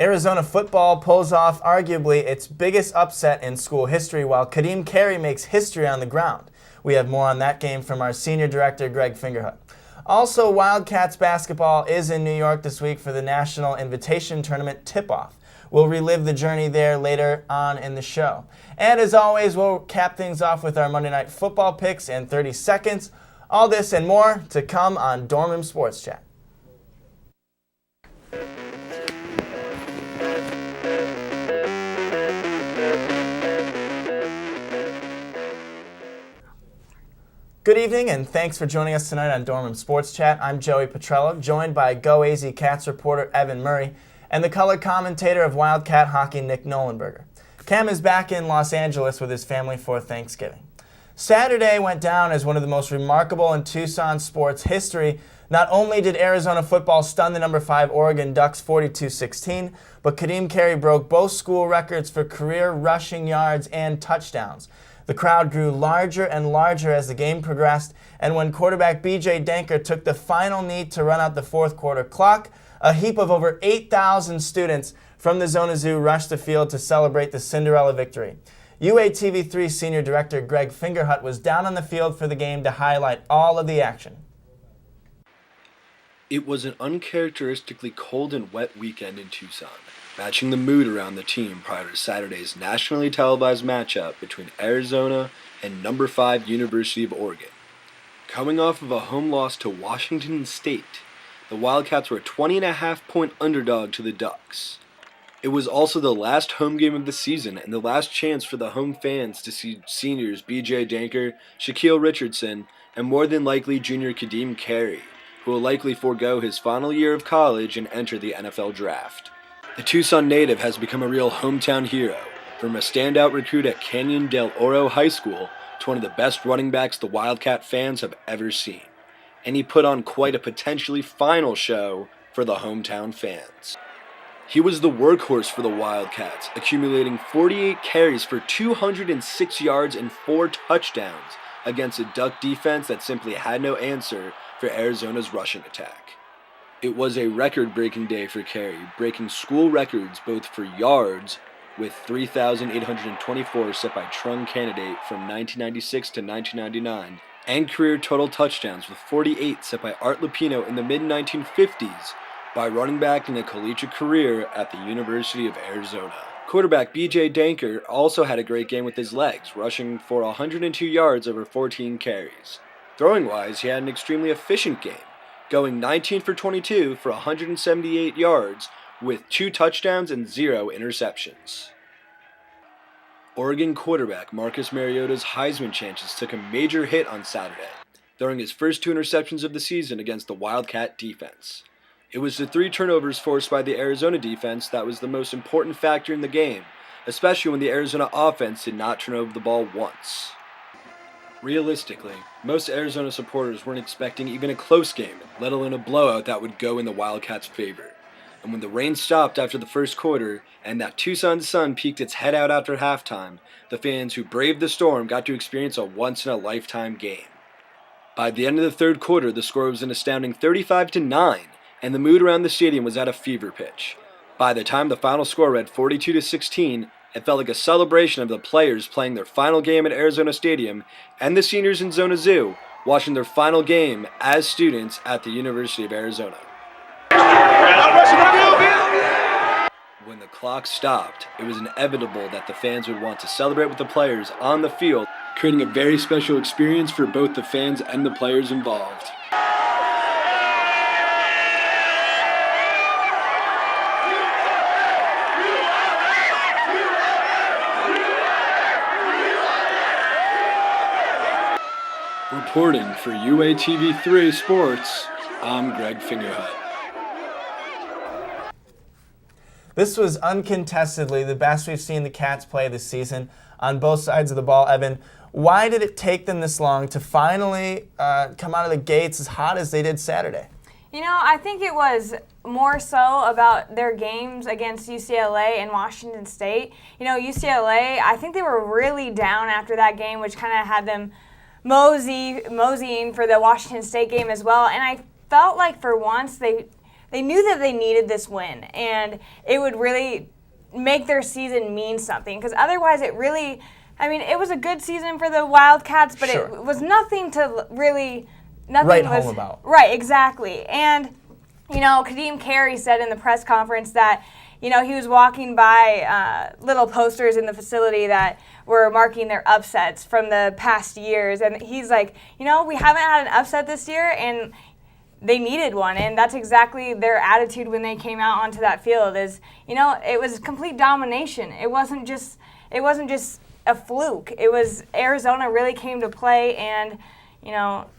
Arizona football pulls off arguably its biggest upset in school history while Kadeem Carey makes history on the ground. We have more on that game from our senior director, Greg Fingerhut. Also, Wildcats basketball is in New York this week for the National Invitation Tournament tip-off. We'll relive the journey there later on in the show. And as always, we'll cap things off with our Monday Night Football picks in 30 seconds. All this and more to come on Dorm Room Sports Chat. Good evening, and thanks for joining us tonight on Dorm Room Sports Chat. I'm Joey Petrello, joined by Go AZ Cats reporter Evan Murray and the color commentator of Wildcat hockey, Nick Nolenberger. Cam is back in Los Angeles with his family for Thanksgiving. Saturday went down as one of the most remarkable in Tucson sports history. Not only did Arizona football stun the number 5 Oregon Ducks 42-16, but Kadeem Carey broke both school records for career rushing yards and touchdowns. The crowd grew larger and larger as the game progressed, and when quarterback B.J. Danker took the final knee to run out the fourth quarter clock, a heap of over 8,000 students from the Zona Zoo rushed the field to celebrate the Cinderella victory. UATV3 Senior Director Greg Fingerhut was down on the field for the game to highlight all of the action. It was an uncharacteristically cold and wet weekend in Tucson, matching the mood around the team prior to Saturday's nationally televised matchup between Arizona and number 5 University of Oregon. Coming off of a home loss to Washington State, the Wildcats were a 20.5-point underdog to the Ducks. It was also the last home game of the season and the last chance for the home fans to see seniors B.J. Danker, Shaquille Richardson, and more than likely junior Kadeem Carey, who will likely forego his final year of college and enter the NFL draft. The Tucson native has become a real hometown hero, from a standout recruit at Canyon del Oro High School to one of the best running backs the Wildcat fans have ever seen. And he put on quite a potentially final show for the hometown fans. He was the workhorse for the Wildcats, accumulating 48 carries for 206 yards and 4 touchdowns against a Duck defense that simply had no answer for Arizona's rushing attack. It was a record-breaking day for Carey, breaking school records both for yards, with 3,824 set by Trung Candidate from 1996 to 1999, and career total touchdowns with 48 set by Art Lupino in the mid-1950s by running back in a collegiate career at the University of Arizona. Quarterback B.J. Danker also had a great game with his legs, rushing for 102 yards over 14 carries. Throwing-wise, he had an extremely efficient game, going 19 for 22 for 178 yards with 2 touchdowns and 0 interceptions. Oregon quarterback Marcus Mariota's Heisman chances took a major hit on Saturday, throwing his first 2 interceptions of the season against the Wildcat defense. It was the 3 turnovers forced by the Arizona defense that was the most important factor in the game, especially when the Arizona offense did not turn over the ball once. Realistically, most Arizona supporters weren't expecting even a close game, let alone a blowout that would go in the Wildcats' favor. And when the rain stopped after the first quarter, and that Tucson sun peeked its head out after halftime, the fans who braved the storm got to experience a once-in-a-lifetime game. By the end of the third quarter, the score was an astounding 35-9, and the mood around the stadium was at a fever pitch. By the time the final score read 42-16, it felt like a celebration of the players playing their final game at Arizona Stadium and the seniors in Zona Zoo watching their final game as students at the University of Arizona. When the clock stopped, it was inevitable that the fans would want to celebrate with the players on the field, creating a very special experience for both the fans and the players involved. Reporting for UATV3 Sports, I'm Greg Fingerhut. This was uncontestedly the best we've seen the Cats play this season on both sides of the ball. Evan, why did it take them this long to finally come out of the gates as hot as they did Saturday? You know, I think it was more so about their games against UCLA and Washington State. You know, UCLA, I think they were really down after that game, which kind of had them moseying for the Washington State game as well. And I felt like for once they they knew that they needed this win, and it would really make their season mean something. Because otherwise, it was a good season for the Wildcats, but Sure. it was nothing to really. Nothing Write was, home about. Right, exactly. And, Kadeem Carey said in the press conference that, he was walking by little posters in the facility that were marking their upsets from the past years. And he's like, we haven't had an upset this year, and they needed one. And that's exactly their attitude when they came out onto that field is, it was complete domination. It wasn't just a fluke. It was Arizona really came to play, and,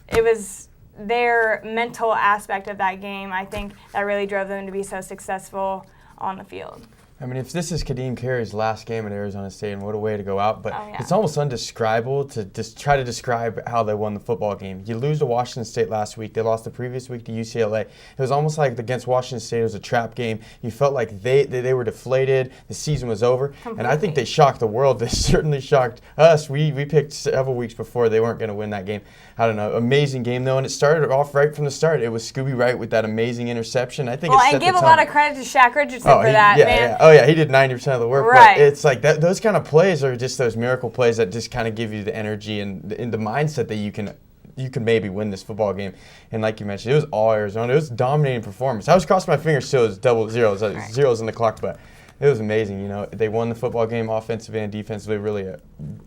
it was their mental aspect of that game, I think, that really drove them to be so successful on the field. I mean, if this is Kadeem Carey's last game at Arizona State, and what a way to go out. But yeah. It's almost undescribable to just try to describe how they won the football game. You lose to Washington State last week. They lost the previous week to UCLA. It was almost like against Washington State, it was a trap game. You felt like they were deflated. The season was over. Completely. And I think they shocked the world. They certainly shocked us. We picked several weeks before they weren't going to win that game. I don't know. Amazing game, though. And it started off right from the start. It was Scooby Wright with that amazing interception. I think it set and the give a tone. lot of credit to Shaq Richardson for that, yeah, man. Yeah. Oh, yeah, he did 90% of the work. Right. But it's like those kind of plays are just those miracle plays that just kind of give you the energy and the mindset that you can maybe win this football game. And like you mentioned, it was all Arizona. It was a dominating performance. I was crossing my fingers still. It was double zeros, zeros in the clock, but it was amazing. They won the football game offensively and defensively, really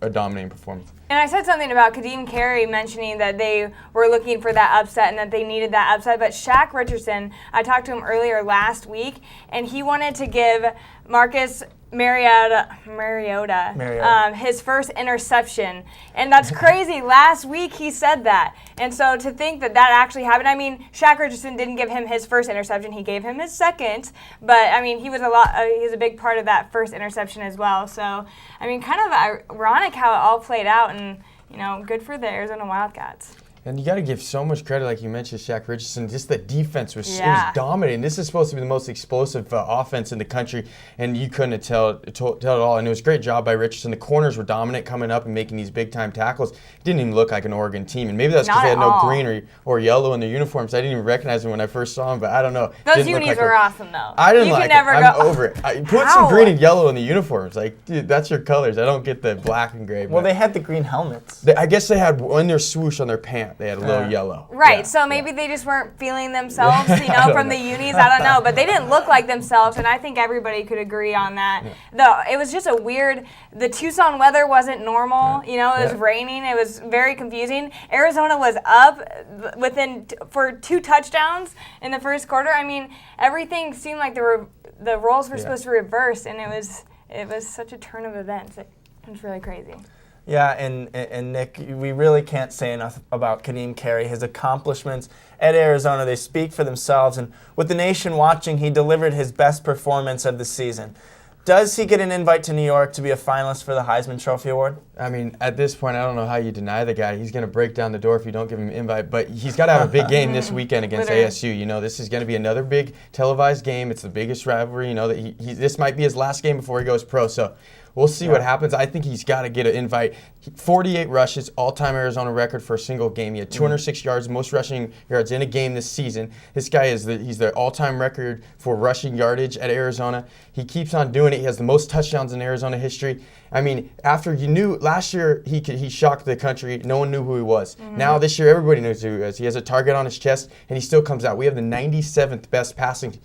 a dominating performance. And I said something about Kadeem Carey mentioning that they were looking for that upset and that they needed that upset. But Shaq Richardson, I talked to him earlier last week, and he wanted to give Marcus Mariota his first interception. And that's crazy. Last week he said that. And so to think that actually happened, Shaq Richardson didn't give him his first interception. He gave him his second. But, he was a big part of that first interception as well. So, kind of ironic how it all played out, and, good for the Arizona Wildcats. And you got to give so much credit, like you mentioned, Shaq Richardson. Just the defense was dominating. This is supposed to be the most explosive offense in the country, and you couldn't tell it all. And it was a great job by Richardson. The corners were dominant coming up and making these big-time tackles. It didn't even look like an Oregon team. And maybe that's because they had no green or yellow in their uniforms. I didn't even recognize them when I first saw them, but I don't know. Those unis were awesome, though. I didn't you like can never it. I'm over it. Put some green and yellow in the uniforms. Like, dude, that's your colors. I don't get the black and gray. Well, they had the green helmets. I guess they had, in their swoosh on their pant, they had a little yellow. Right, so maybe they just weren't feeling themselves, from the unis. I don't know, but they didn't look like themselves, and I think everybody could agree on that. Though it was just the Tucson weather wasn't normal. It was raining. It was very confusing. Arizona was up for 2 touchdowns in the first quarter. Everything seemed like the roles were supposed to reverse, and it was such a turn of events. It was really crazy. Yeah, and Nick, we really can't say enough about Kadeem Carey. His accomplishments at Arizona, they speak for themselves. And with the nation watching, he delivered his best performance of the season. Does he get an invite to New York to be a finalist for the Heisman Trophy Award? At this point, I don't know how you deny the guy. He's going to break down the door if you don't give him an invite. But he's got to have a big game this weekend against ASU. This is going to be another big televised game. It's the biggest rivalry. This might be his last game before he goes pro. So we'll see what happens. I think he's got to get an invite. 48 rushes, all-time Arizona record for a single game. He had 206 yards, most rushing yards in a game this season. This guy he's the all-time record for rushing yardage at Arizona. He keeps on doing it. He has the most touchdowns in Arizona history. After you knew last year he shocked the country. No one knew who he was. Now this year everybody knows who he is. He has a target on his chest, and he still comes out. We have the 97th best passing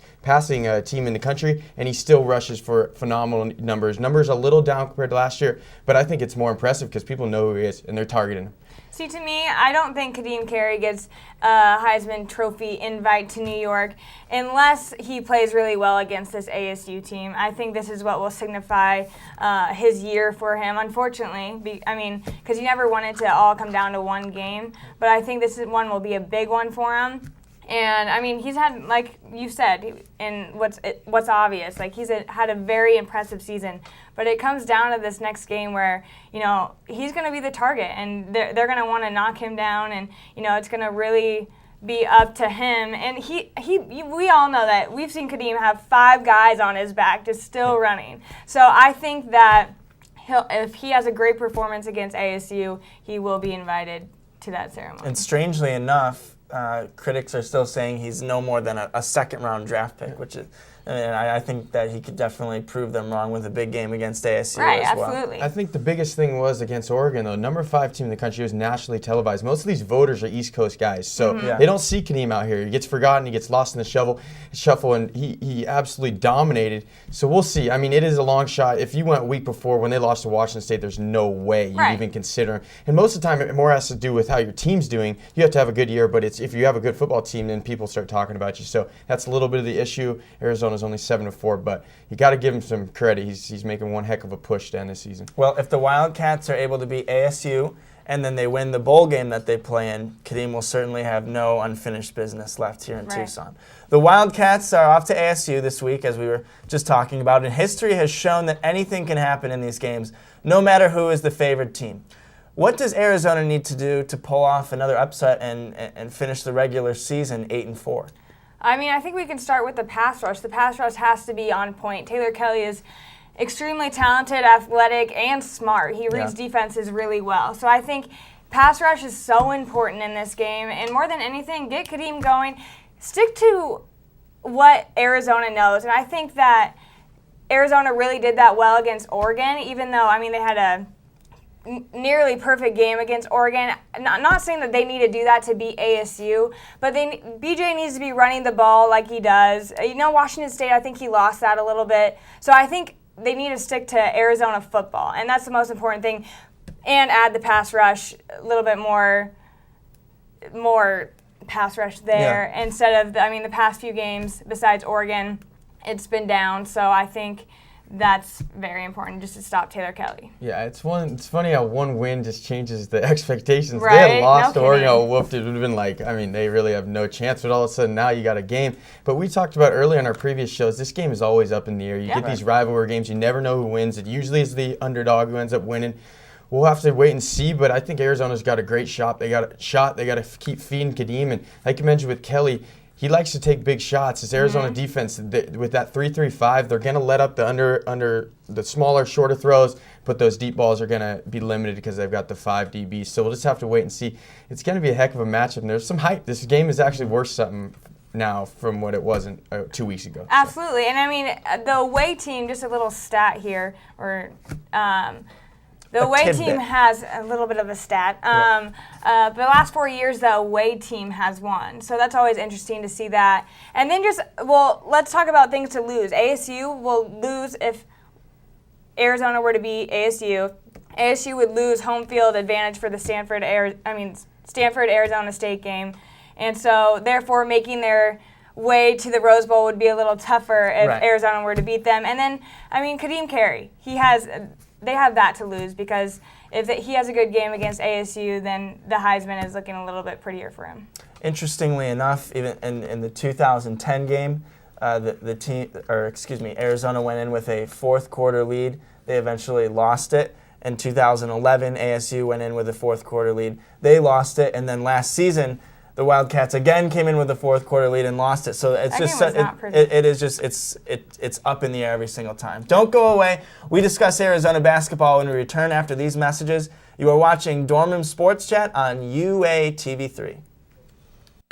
team in the country, and he still rushes for phenomenal numbers. Numbers a little down compared to last year, but I think it's more impressive because people know who he is, and they're targeting him. See, to me, I don't think Kadeem Carey gets a Heisman Trophy invite to New York unless he plays really well against this ASU team. I think this is what will signify his year for him, unfortunately. Because you never want it to all come down to one game. But I think this one will be a big one for him. And, he's had, like you said, and what's obvious, he's had a very impressive season. But it comes down to this next game where, he's going to be the target, and they're going to want to knock him down, and, it's going to really be up to him. And we all know that. We've seen Kadeem have 5 guys on his back just still running. So I think that if he has a great performance against ASU, he will be invited to that ceremony. And strangely enough, critics are still saying he's no more than a second-round draft pick, which is, and I think that he could definitely prove them wrong with a big game against ASU Right, as well. absolutely. I think the biggest thing was against Oregon, though. Number 5 team in the country was nationally televised. Most of these voters are East Coast guys, so they don't see Kadeem out here. He gets forgotten, he gets lost in the shuffle, and he absolutely dominated. So we'll see. I mean, it is a long shot. If you went a week before when they lost to Washington State, there's no way you'd even consider him. And most of the time, it more has to do with how your team's doing. You have to have a good year, but if you have a good football team, then people start talking about you. So that's a little bit of the issue. Arizona's only 7-4. But you got to give him some credit. He's making one heck of a push to end the season. Well, if the Wildcats are able to beat ASU and then they win the bowl game that they play in, Kadeem will certainly have no unfinished business left here in Tucson. The Wildcats are off to ASU this week, as we were just talking about, and history has shown that anything can happen in these games, no matter who is the favored team. What does Arizona need to do to pull off another upset and finish the regular season 8-4? I mean, I think we can start with the pass rush. The pass rush has to be on point. Taylor Kelly is extremely talented, athletic, and smart. He reads defenses really well. So I think pass rush is so important in this game. And more than anything, get Kadeem going. Stick to what Arizona knows. And I think that Arizona really did that well against Oregon, even though, I mean, they had a nearly perfect game against Oregon. Not saying that they need to do that to beat ASU, but BJ needs to be running the ball like he does. Washington State, I think he lost that a little bit. So I think they need to stick to Arizona football, and that's the most important thing. And add the pass rush, a little bit more pass rush there instead of the past few games besides Oregon, it's been down. So I think that's very important, just to stop Taylor Kelly. Yeah, it's funny how one win just changes the expectations. Right? They had lost to Oregon, whooped, it would have been like, they really have no chance, but all of a sudden now you got a game. But we talked about earlier in our previous shows, this game is always up in the air. You get these rivalry games, you never know who wins. It usually is the underdog who ends up winning. We'll have to wait and see, but I think Arizona's got a great shot. They got to keep feeding Kadeem, and like you mentioned with Kelly, he likes to take big shots. It's Arizona defense, with that 3-3-5, they're going to let up the under the smaller, shorter throws, but those deep balls are going to be limited because they've got the 5 DBs. So we'll just have to wait and see. It's going to be a heck of a matchup, and there's some hype. This game is actually worth something now from what it wasn't 2 weeks ago. Absolutely, and the away team, just a little stat here, the away team has a little bit of a stat. The last 4 years, the away team has won. So that's always interesting to see that. And then let's talk about things to lose. ASU will lose if Arizona were to beat ASU. ASU would lose home field advantage for the Stanford-Arizona State game. And so, therefore, making their way to the Rose Bowl would be a little tougher if Arizona were to beat them. And then, Kadeem Carey, they have that to lose, because if he has a good game against ASU, then the Heisman is looking a little bit prettier for him. Interestingly enough, even in the 2010 game, Arizona went in with a fourth quarter lead. They eventually lost it. In 2011, ASU went in with a fourth quarter lead. They lost it, and then last season, the Wildcats again came in with a fourth quarter lead and lost it. So it's it's up in the air every single time. Don't go away. We discuss Arizona basketball when we return after these messages. You are watching Dorman Sports Chat on UATV3.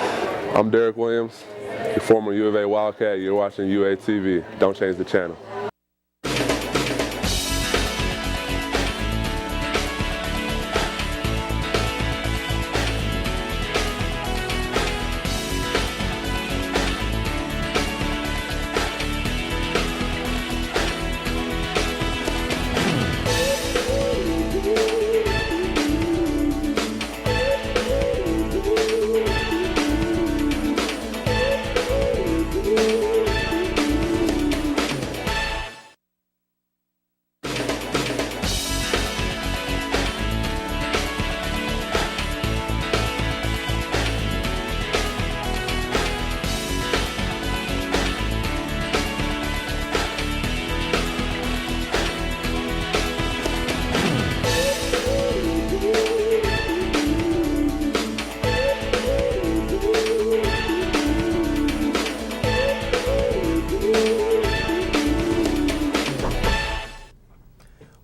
I'm Derek Williams, your former U of A Wildcat. You're watching UATV. Don't change the channel.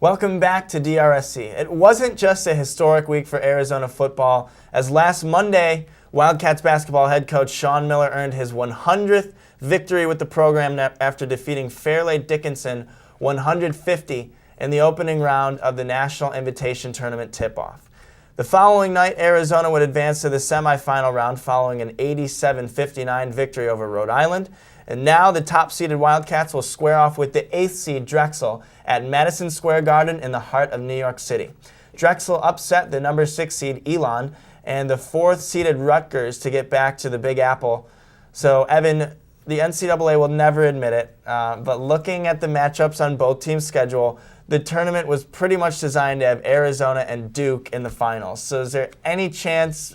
Welcome back to DRSC. It wasn't just a historic week for Arizona football, as last Monday Wildcats basketball head coach Sean Miller earned his 100th victory with the program after defeating Fairleigh Dickinson 150 in the opening round of the National Invitation Tournament tip-off. The following night, Arizona would advance to the semifinal round following an 87-59 victory over Rhode Island. And now the top-seeded Wildcats will square off with the 8th seed Drexel at Madison Square Garden in the heart of New York City. Drexel upset the number 6 seed Elon and the 4th seeded Rutgers to get back to the Big Apple. So, Evan, the NCAA will never admit it, but looking at the matchups on both teams' schedule, the tournament was pretty much designed to have Arizona and Duke in the finals. So is there any chance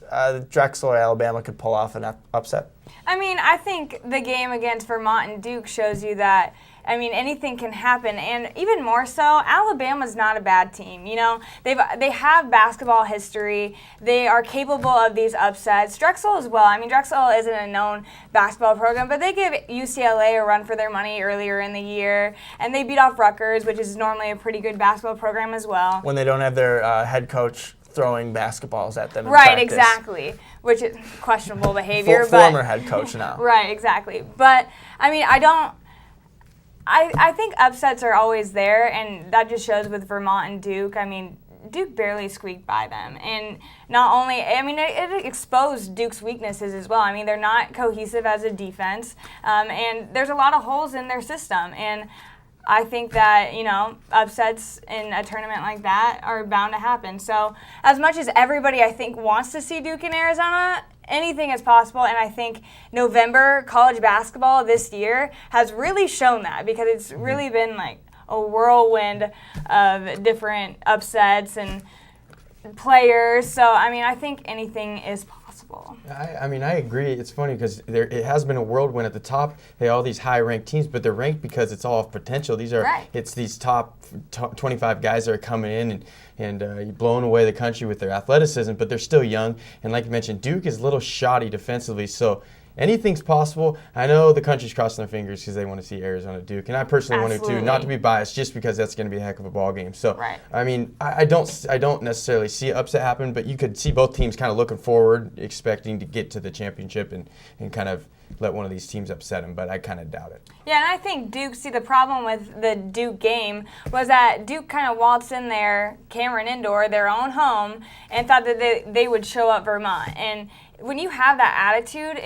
Drexel or Alabama could pull off an upset? I mean, I think the game against Vermont and Duke shows you that, I mean, anything can happen, and even more so, Alabama's not a bad team. You know, they have basketball history. They are capable of these upsets. Drexel as well. I mean, Drexel isn't a known basketball program, but they give UCLA a run for their money earlier in the year, and they beat off Rutgers, which is normally a pretty good basketball program as well. When they don't have their head coach throwing basketballs at them in right, practice. Exactly, which is questionable behavior. Former head coach now. Right, exactly. But, I mean, I think upsets are always there, and that just shows with Vermont and Duke. I mean, Duke barely squeaked by them. And not only, I mean, it exposed Duke's weaknesses as well. I mean, they're not cohesive as a defense, and there's a lot of holes in their system. And I think that, you know, upsets in a tournament like that are bound to happen. So as much as everybody, I think, wants to see Duke in Arizona, anything is possible, and I think November college basketball this year has really shown that, because it's really been like a whirlwind of different upsets and players. So, I mean, I think anything is possible. I mean, I agree. It's funny because it has been a whirlwind at the top. They all these high-ranked teams, but they're ranked because it's all of potential. These are It's these top 25 guys that are coming in and blowing away the country with their athleticism, but they're still young. And like you mentioned, Duke is a little shoddy defensively, so anything's possible. I know the country's crossing their fingers because they want to see Arizona Duke, and I personally want to too. Not to be biased, just because that's going to be a heck of a ball game. So, I mean, I don't necessarily see an upset happen, but you could see both teams kind of looking forward, expecting to get to the championship and kind of let one of these teams upset them, but I kind of doubt it. Yeah, and I think Duke, the problem with the Duke game was that Duke kind of waltzed in there, Cameron Indoor, their own home, and thought that they would show up Vermont. And when you have that attitude,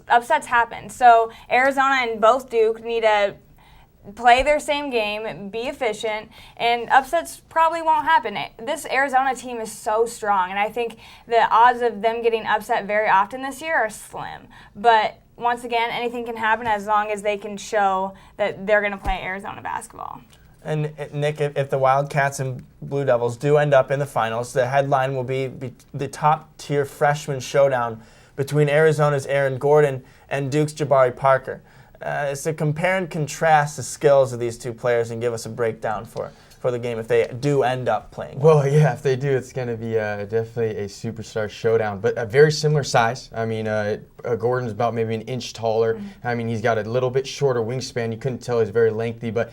upsets happen. So Arizona and both Duke need to play their same game, be efficient, and upsets probably won't happen. This Arizona team is so strong, and I think the odds of them getting upset very often this year are slim. But once again, anything can happen as long as they can show that they're going to play Arizona basketball. And Nick, if the Wildcats and Blue Devils do end up in the finals, the headline will be the top-tier freshman showdown between Arizona's Aaron Gordon and Duke's Jabari Parker. It's to compare and contrast the skills of these two players and give us a breakdown for the game if they do end up playing. Well, yeah, if they do, it's going to be definitely a superstar showdown, but a very similar size. I mean, Gordon's about maybe an inch taller. I mean, he's got a little bit shorter wingspan. You couldn't tell he's very lengthy, but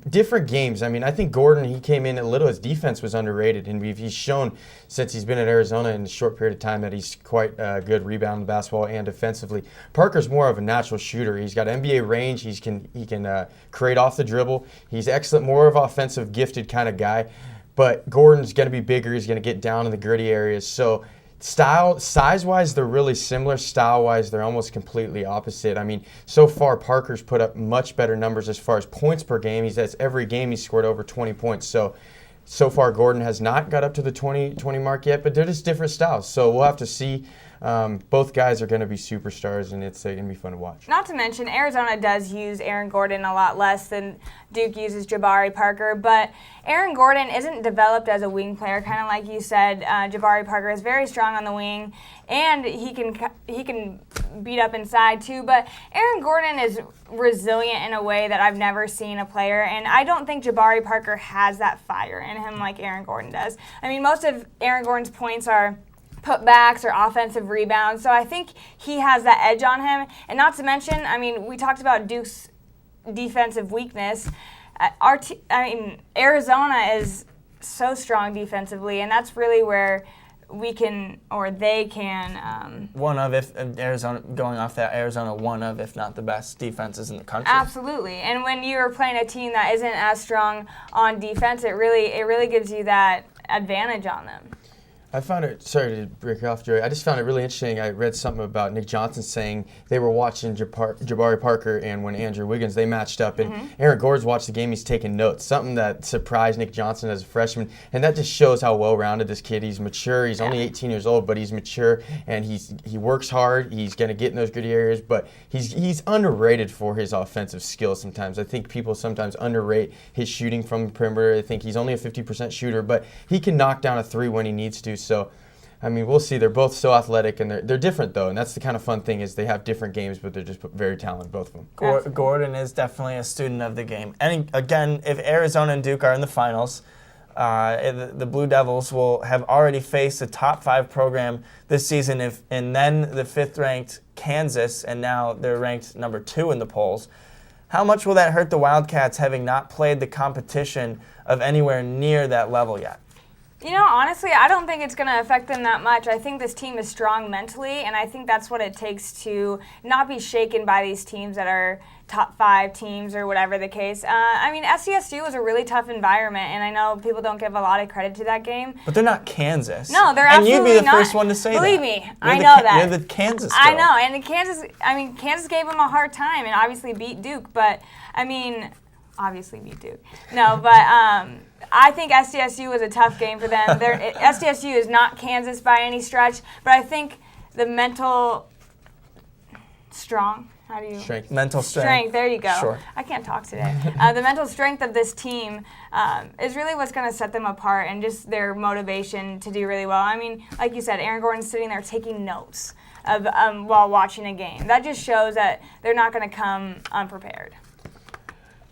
different games. I mean, I think Gordon, he came in a little, his defense was underrated, and he's shown since he's been at Arizona in a short period of time that he's quite good rebounding basketball and defensively. Parker's more of a natural shooter. He's got NBA range. He can create off the dribble. He's excellent, more of an offensive gifted kind of guy, but Gordon's going to be bigger. He's going to get down in the gritty areas. So size-wise, they're really similar. Style-wise, they're almost completely opposite. I mean, so far, Parker's put up much better numbers as far as points per game. That's every game he's scored over 20 points. So far, Gordon has not got up to the 20 mark yet, but they're just different styles. So we'll have to see. Both guys are going to be superstars, and it's going to be fun to watch. Not to mention, Arizona does use Aaron Gordon a lot less than Duke uses Jabari Parker, but Aaron Gordon isn't developed as a wing player, kind of like you said. Jabari Parker is very strong on the wing, and he can beat up inside too, but Aaron Gordon is resilient in a way that I've never seen a player, and I don't think Jabari Parker has that fire in him like Aaron Gordon does. I mean, most of Aaron Gordon's points are putbacks or offensive rebounds, so I think he has that edge on him. And not to mention, I mean, we talked about Duke's defensive weakness. Arizona is so strong defensively, and that's really where we can, or they can. One of, if Arizona, going off that, Arizona, one of, if not the best defenses in the country. Absolutely. And when you're playing a team that isn't as strong on defense, it really gives you that advantage on them. I found it, sorry to break you off, Joey, I just found it really interesting. I read something about Nick Johnson saying they were watching Jabari Parker and when Andrew Wiggins, they matched up, and Aaron Gord's watched the game, he's taking notes, something that surprised Nick Johnson as a freshman, and that just shows how well-rounded this kid. He's mature, he's only 18 years old, but he's mature, and he works hard, he's going to get in those gritty areas, but he's underrated for his offensive skills sometimes. I think people sometimes underrate his shooting from the perimeter. I think he's only a 50% shooter, but he can knock down a three when he needs to. So, I mean, we'll see. They're both so athletic, and they're different, though. And that's the kind of fun thing is they have different games, but they're just very talented, both of them. Gordon is definitely a student of the game. And again, if Arizona and Duke are in the finals, the Blue Devils will have already faced a top 5 program this season, and then the 5th-ranked Kansas, and now they're ranked number 2 in the polls. How much will that hurt the Wildcats having not played the competition of anywhere near that level yet? You know, honestly, I don't think it's going to affect them that much. I think this team is strong mentally, and I think that's what it takes to not be shaken by these teams that are top 5 teams or whatever the case. I mean, SDSU was a really tough environment, and I know people don't give a lot of credit to that game. But they're not Kansas. No, they're and absolutely not. And you'd be the first one to say Believe that. me, You're I know that. You're the Kansas girl. I know, and Kansas gave them a hard time and obviously beat Duke, but, I mean, obviously beat Duke. No, but I think SDSU was a tough game for them. SDSU is not Kansas by any stretch, but I think the mental mental strength. There you go. Sure. I can't talk today. The mental strength of this team is really what's going to set them apart, and just their motivation to do really well. I mean, like you said, Aaron Gordon's sitting there taking notes of while watching a game. That just shows that they're not going to come unprepared.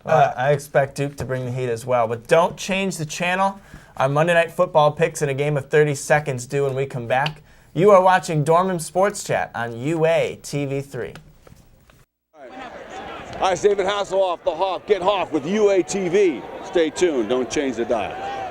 I expect Duke to bring the heat as well. But don't change the channel. Our Monday Night Football picks in a game of 30 seconds due when we come back. You are watching Dorman Sports Chat on UA TV3. Hi, it's David Hasselhoff, the Hawk. Get Hawk with UA TV. Stay tuned. Don't change the dial.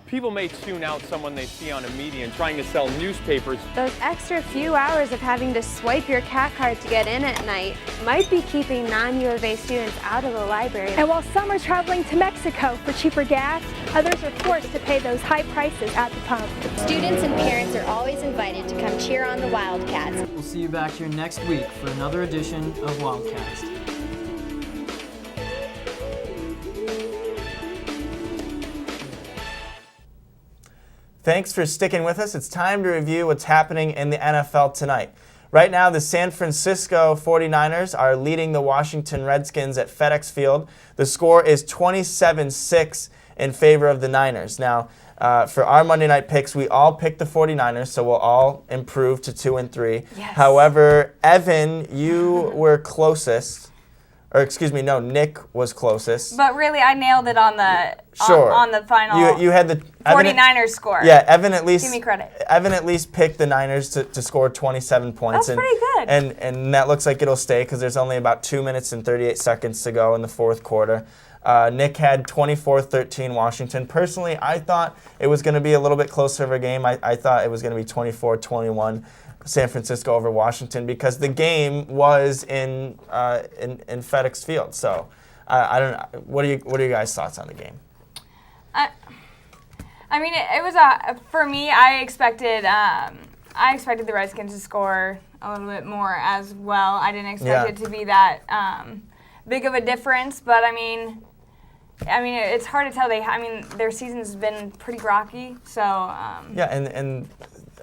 People may tune out someone they see on a median trying to sell newspapers. Those extra few hours of having to swipe your CAT card to get in at night might be keeping non-U of A students out of the library. And while some are traveling to Mexico for cheaper gas, others are forced to pay those high prices at the pump. Students and parents are always invited to come cheer on the Wildcats. We'll see you back here next week for another edition of Wildcast. Thanks for sticking with us. It's time to review what's happening in the NFL tonight. Right now, the San Francisco 49ers are leading the Washington Redskins at FedEx Field. The score is 27-6 in favor of the Niners. Now, for our Monday night picks, we all picked the 49ers, so we'll all improve to 2-3. Yes. However, Evan, you were closest. Or excuse me, no, Nick was closest. But really, I nailed it on the on the final You had the 49ers score. Yeah, Evan at least give me credit. Evan at least picked the Niners to score 27 points. That's pretty good. And that looks like it'll stay because there's only about 2 minutes and 38 seconds to go in the fourth quarter. Nick had 24-13 Washington. Personally, I thought it was going to be a little bit closer of a game. I thought it was going to be 24-21. San Francisco over Washington because the game was in FedEx Field. So I don't know. What are your guys' thoughts on the game? I mean, it was for me. I expected the Redskins to score a little bit more as well. I didn't expect it to be that big of a difference, but I mean, it's hard to tell. Their season's been pretty rocky. So and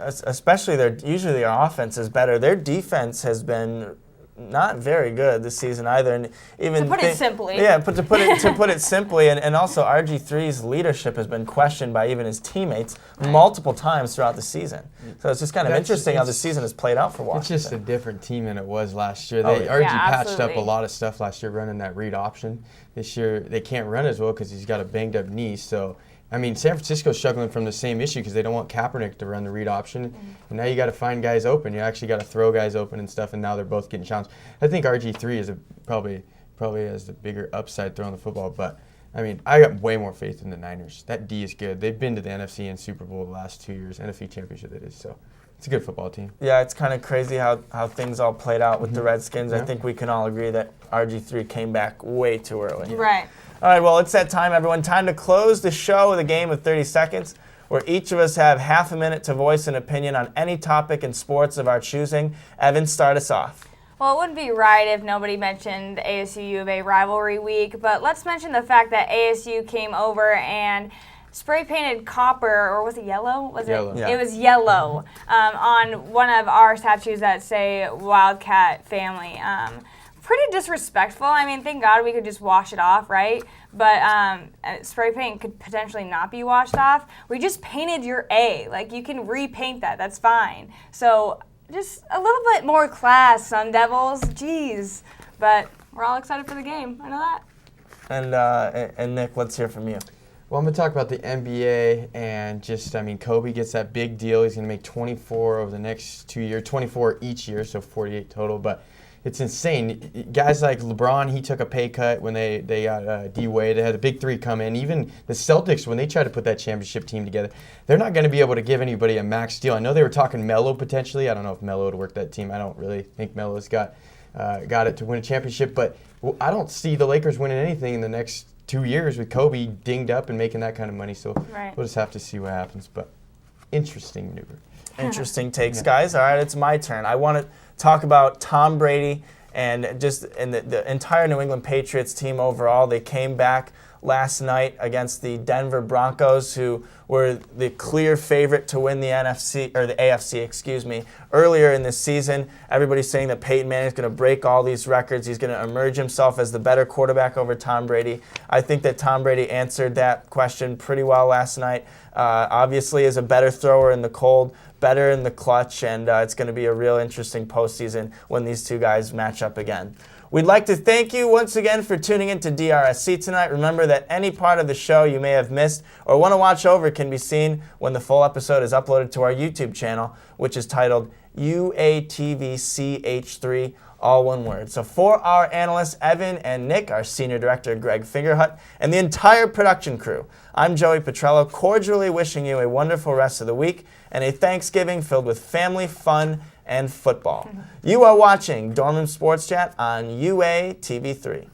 especially usually their offense is better. Their defense has been not very good this season either. And even to put it simply. Yeah, to put it simply, and also RG3's leadership has been questioned by even his teammates multiple times throughout the season. So it's just kind of interesting how the season has played out for Washington. It's just a different team than it was last year. RG patched up a lot of stuff last year running that read option. This year they can't run as well because he's got a banged up knee. So I mean, San Francisco's struggling from the same issue because they don't want Kaepernick to run the read option. And now you got to find guys open. You actually got to throw guys open and stuff, and now they're both getting challenged. I think RG3 is probably has the bigger upside throwing the football. But, I mean, I got way more faith in the Niners. That D is good. They've been to the NFC and Super Bowl the last 2 years, NFC Championship that is. So it's a good football team. Yeah, it's kind of crazy how things all played out with the Redskins. I think we can all agree that RG3 came back way too early. Right. All right, well, it's that time, everyone. Time to close the show with a game of 30 seconds where each of us have half a minute to voice an opinion on any topic in sports of our choosing. Evan, start us off. Well, it wouldn't be right if nobody mentioned ASU U of A rivalry week, but let's mention the fact that ASU came over and spray painted copper, or was it yellow? Yellow. It was yellow on one of our statues that say Wildcat family. Pretty disrespectful. I mean, thank God we could just wash it off, right? But spray paint could potentially not be washed off. We just painted your A. Like, you can repaint that. That's fine. So just a little bit more class, Sun Devils. Jeez. But we're all excited for the game. I know that. And Nick, let's hear from you. Well, I'm going to talk about the NBA and just, I mean, Kobe gets that big deal. He's going to make 24 over the next 2 years, 24 each year, so 48 total. But it's insane. Guys like LeBron, he took a pay cut when they got D-Wade. They had the big three come in. Even the Celtics, when they tried to put that championship team together, they're not going to be able to give anybody a max deal. I know they were talking Melo potentially. I don't know if Melo would work that team. I don't really think Melo's got it to win a championship. But I don't see the Lakers winning anything in the next 2 years with Kobe dinged up and making that kind of money. So we'll just have to see what happens. But interesting maneuver. Interesting takes, guys. All right, it's my turn. I want to talk about Tom Brady and the entire New England Patriots team overall. They came back last night against the Denver Broncos, who were the clear favorite to win the AFC, earlier in this season. Everybody's saying that Peyton Manning is going to break all these records. He's going to emerge himself as the better quarterback over Tom Brady. I think that Tom Brady answered that question pretty well last night. Obviously, is a better thrower in the cold, better in the clutch, and it's going to be a real interesting postseason when these two guys match up again. We'd like to thank you once again for tuning in to DRSC tonight. Remember that any part of the show you may have missed or want to watch over can be seen when the full episode is uploaded to our YouTube channel, which is titled UATVCH3, all one word. So for our analysts, Evan and Nick, our senior director, Greg Fingerhut, and the entire production crew, I'm Joey Petrello, cordially wishing you a wonderful rest of the week and a Thanksgiving filled with family, fun, and football. You are watching Dorman Sports Chat on UA TV3.